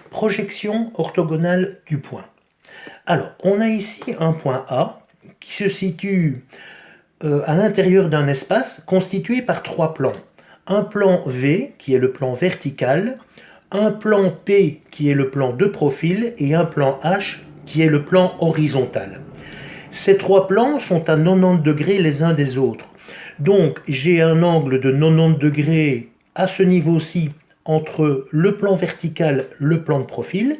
projection orthogonale du point. Alors, on a ici un point A qui se situe à l'intérieur d'un espace constitué par trois plans. Un plan V, qui est le plan vertical, un plan P, qui est le plan de profil, et un plan H, qui est le plan horizontal. Ces trois plans sont à 90 degrés les uns des autres. Donc, j'ai un angle de 90 degrés à ce niveau-ci entre le plan vertical, le plan de profil,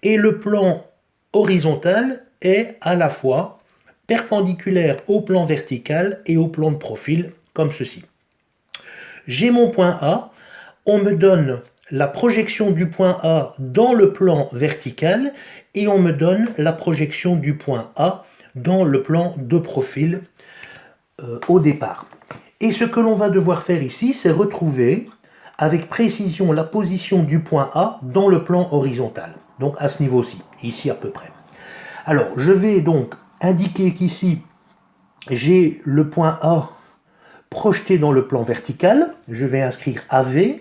et le plan horizontal est à la fois perpendiculaire au plan vertical et au plan de profil, comme ceci. J'ai mon point A, on me donne la projection du point A dans le plan vertical et on me donne la projection du point A dans le plan de profil au départ. Et ce que l'on va devoir faire ici, c'est retrouver avec précision la position du point A dans le plan horizontal. Donc à ce niveau-ci, ici à peu près. Alors, je vais donc indiquer qu'ici, j'ai le point A projeté dans le plan vertical. Je vais inscrire AV.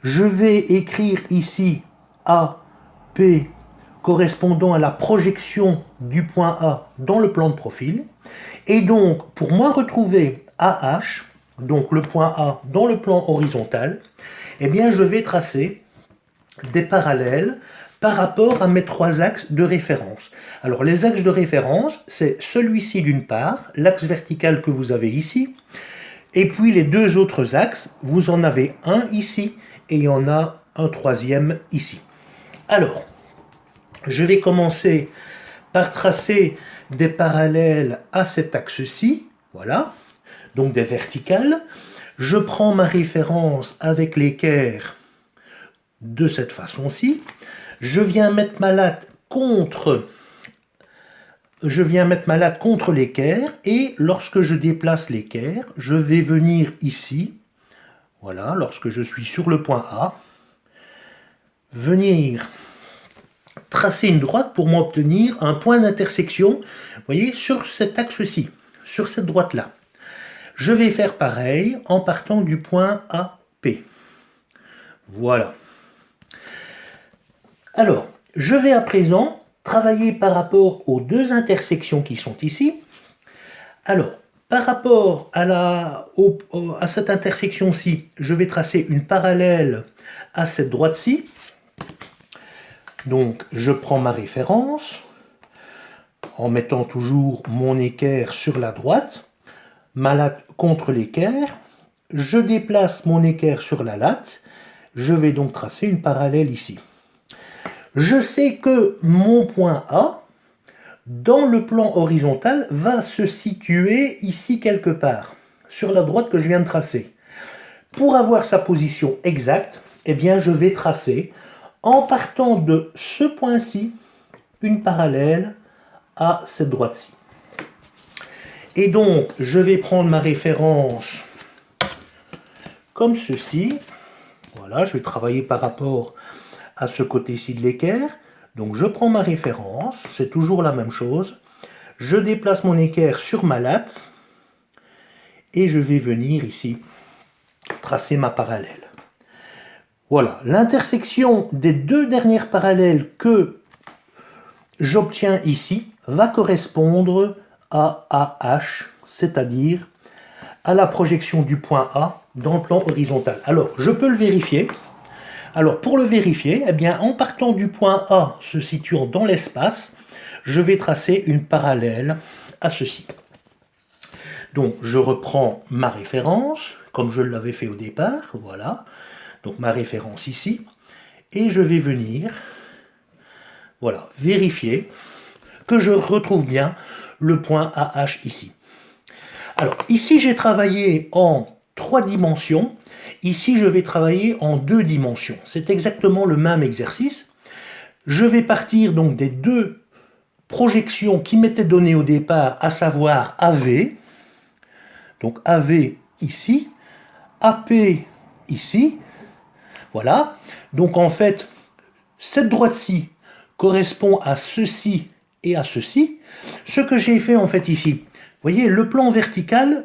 Je vais écrire ici AP correspondant à la projection du point A dans le plan de profil. Et donc, pour moi retrouver AH, donc le point A dans le plan horizontal, eh bien, je vais tracer des parallèles par rapport à mes trois axes de référence. Alors, les axes de référence, c'est celui-ci d'une part, l'axe vertical que vous avez ici, et puis les deux autres axes, vous en avez un ici, et il y en a un troisième ici. Alors, je vais commencer par tracer des parallèles à cet axe-ci, voilà, donc des verticales. Je prends ma référence avec l'équerre de cette façon-ci. Je viens mettre ma latte contre l'équerre et lorsque je déplace l'équerre, je vais venir ici, voilà, lorsque je suis sur le point A, venir tracer une droite pour m'obtenir un point d'intersection, vous voyez, sur cet axe-ci, sur cette droite-là. Je vais faire pareil en partant du point AP. Voilà. Alors, je vais à présent travailler par rapport aux deux intersections qui sont ici. Alors, par rapport à cette intersection-ci, je vais tracer une parallèle à cette droite-ci. Donc, je prends ma référence en mettant toujours mon équerre sur la droite, ma latte contre l'équerre. Je déplace mon équerre sur la latte. Je vais donc tracer une parallèle ici. Je sais que mon point A, dans le plan horizontal, va se situer ici quelque part, sur la droite que je viens de tracer. Pour avoir sa position exacte, eh bien, je vais tracer, en partant de ce point-ci, une parallèle à cette droite-ci. Et donc, je vais prendre ma référence comme ceci. Voilà, je vais travailler par rapport à ce côté-ci de l'équerre. Donc je prends ma référence, c'est toujours la même chose. Je déplace mon équerre sur ma latte et je vais venir ici tracer ma parallèle. Voilà, l'intersection des deux dernières parallèles que j'obtiens ici va correspondre à AH, c'est-à-dire à la projection du point A dans le plan horizontal. Alors, je peux le vérifier. Alors, pour le vérifier, eh bien, en partant du point A se situant dans l'espace, je vais tracer une parallèle à ceci. Donc, je reprends ma référence, comme je l'avais fait au départ, voilà. Donc, ma référence ici. Et je vais venir, voilà, vérifier que je retrouve bien le point AH ici. Alors, ici, j'ai travaillé en 3 dimensions. Ici, je vais travailler en 2 dimensions. C'est exactement le même exercice. Je vais partir donc des deux projections qui m'étaient données au départ, à savoir AV. Donc AV ici, AP ici. Voilà. Donc en fait, cette droite-ci correspond à ceci et à ceci. Ce que j'ai fait en fait ici, vous voyez, le plan vertical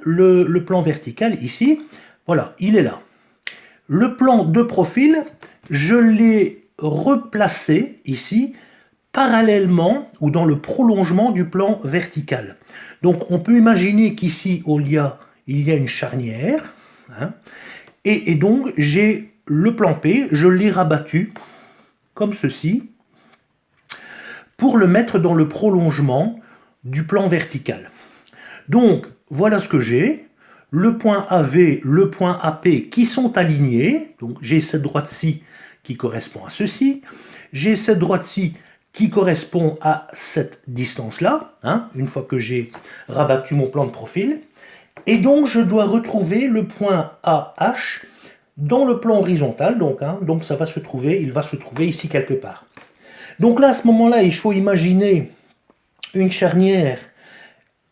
ici, voilà, il est là. Le plan de profil, je l'ai replacer ici parallèlement ou dans le prolongement du plan vertical. Donc on peut imaginer qu'ici il y a une charnière, hein, et donc j'ai le plan P, je l'ai rabattu comme ceci pour le mettre dans le prolongement du plan vertical. Donc voilà ce que j'ai, le point AV, le point AP qui sont alignés, donc j'ai cette droite-ci qui correspond à ceci, j'ai cette droite-ci qui correspond à cette distance-là, hein, une fois que j'ai rabattu mon plan de profil, et donc je dois retrouver le point AH dans le plan horizontal, donc ça va se trouver, il va se trouver ici quelque part. Donc là, à ce moment-là, il faut imaginer une charnière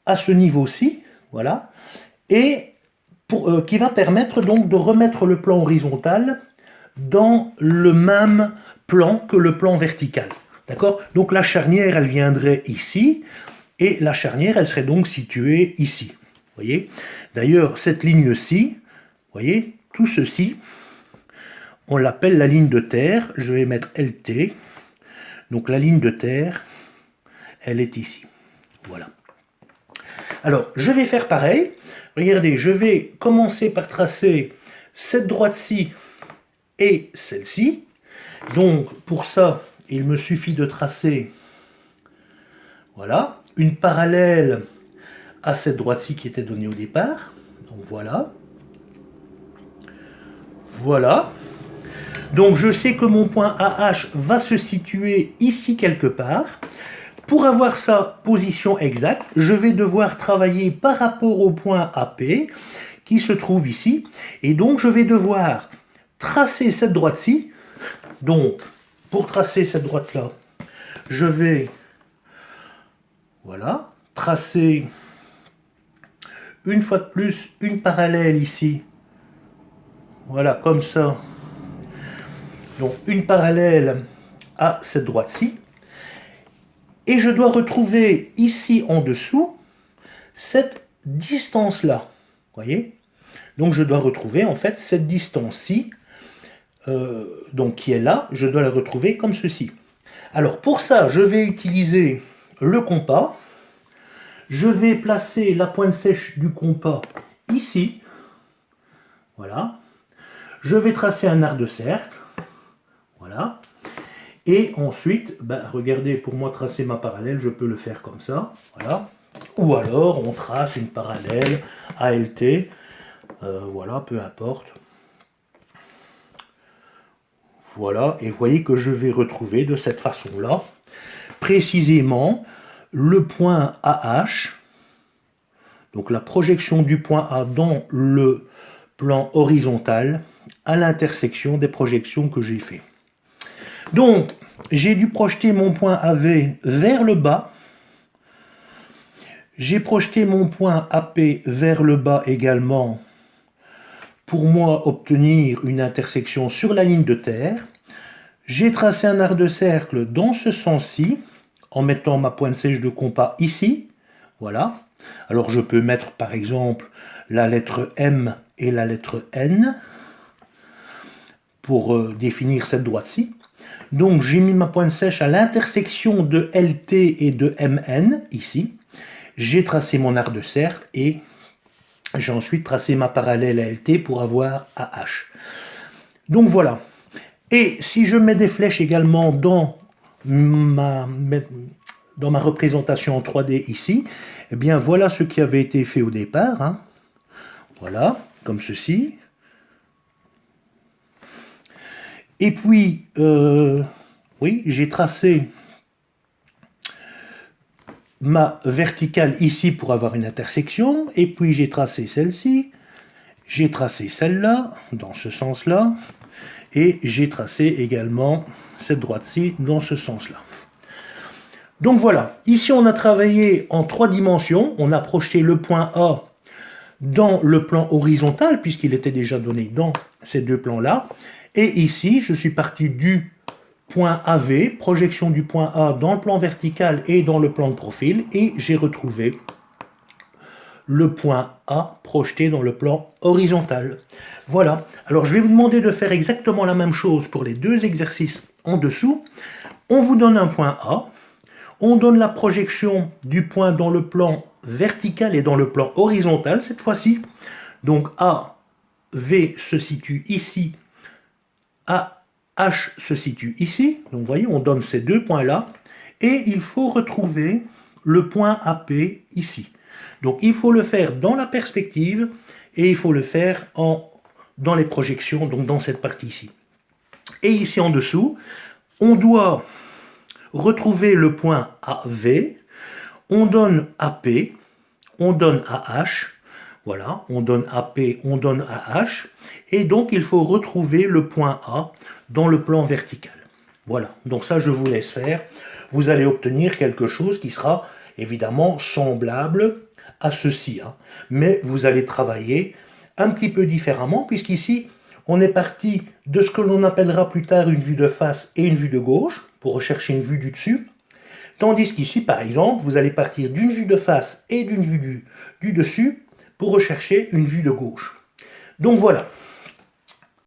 à ce niveau-ci, voilà, et qui va permettre donc de remettre le plan horizontal dans le même plan que le plan vertical. D'accord? Donc la charnière, elle viendrait ici, et la charnière, elle serait donc située ici. Vous voyez? D'ailleurs, cette ligne-ci, vous voyez, tout ceci, on l'appelle la ligne de terre. Je vais mettre LT. Donc la ligne de terre, elle est ici. Voilà. Alors, je vais faire pareil. Regardez, je vais commencer par tracer cette droite-ci et celle-ci. Donc, pour ça, il me suffit de tracer, voilà, une parallèle à cette droite-ci qui était donnée au départ. Donc, voilà. Voilà. Donc, je sais que mon point AH va se situer ici quelque part. Pour avoir sa position exacte, je vais devoir travailler par rapport au point AP qui se trouve ici. Et donc, je vais devoir tracer cette droite-ci. Donc, pour tracer cette droite-là, je vais, voilà, tracer une fois de plus une parallèle ici. Voilà, comme ça. Donc, une parallèle à cette droite-ci. Et je dois retrouver ici en dessous cette distance-là. Voyez? Donc, je dois retrouver en fait cette distance-ci. Donc qui est là, je dois la retrouver comme ceci. Alors pour ça, je vais utiliser le compas. Je vais placer la pointe sèche du compas ici. Voilà. Je vais tracer un arc de cercle. Voilà. Et ensuite, regardez, pour moi tracer ma parallèle, je peux le faire comme ça. Voilà. Ou alors on trace une parallèle ALT. Voilà, peu importe. Voilà, et vous voyez que je vais retrouver de cette façon-là, précisément, le point AH, donc la projection du point A dans le plan horizontal, à l'intersection des projections que j'ai fait. Donc, j'ai dû projeter mon point AV vers le bas, j'ai projeté mon point AP vers le bas également, pour moi obtenir une intersection sur la ligne de terre. J'ai tracé un arc de cercle dans ce sens-ci, en mettant ma pointe sèche de compas ici. Voilà. Alors je peux mettre par exemple la lettre M et la lettre N pour définir cette droite-ci. Donc j'ai mis ma pointe sèche à l'intersection de LT et de MN, ici. J'ai tracé mon arc de cercle et j'ai ensuite tracé ma parallèle à LT pour avoir AH. Donc voilà. Et si je mets des flèches également dans ma représentation en 3D ici, eh bien voilà ce qui avait été fait au départ. Hein. Voilà, comme ceci. Et puis, oui, j'ai tracé ma verticale ici pour avoir une intersection, et puis j'ai tracé celle-ci, j'ai tracé celle-là, dans ce sens-là, et j'ai tracé également cette droite-ci dans ce sens-là. Donc voilà, ici on a travaillé en 3 dimensions, on a projeté le point A dans le plan horizontal, puisqu'il était déjà donné dans ces deux plans-là, et ici je suis parti du point AV, projection du point A dans le plan vertical et dans le plan de profil, et j'ai retrouvé le point A projeté dans le plan horizontal. Voilà. Alors je vais vous demander de faire exactement la même chose pour les deux exercices en dessous, on vous donne un point A, on donne la projection du point dans le plan vertical et dans le plan horizontal cette fois-ci. Donc AV se situe ici, AH se situe ici. Donc vous voyez, on donne ces deux points-là. Et il faut retrouver le point AP ici. Donc il faut le faire dans la perspective et il faut le faire dans les projections, donc dans cette partie ici. Et ici en dessous, on doit retrouver le point AV, on donne AP, on donne AH, voilà, on donne AP, on donne AH, et donc il faut retrouver le point A dans le plan vertical. Voilà, donc ça je vous laisse faire. Vous allez obtenir quelque chose qui sera évidemment semblable à ceci, hein. Mais vous allez travailler un petit peu différemment, puisqu'ici, on est parti de ce que l'on appellera plus tard une vue de face et une vue de gauche, pour rechercher une vue du dessus, tandis qu'ici, par exemple, vous allez partir d'une vue de face et d'une vue du dessus, pour rechercher une vue de gauche. Donc voilà.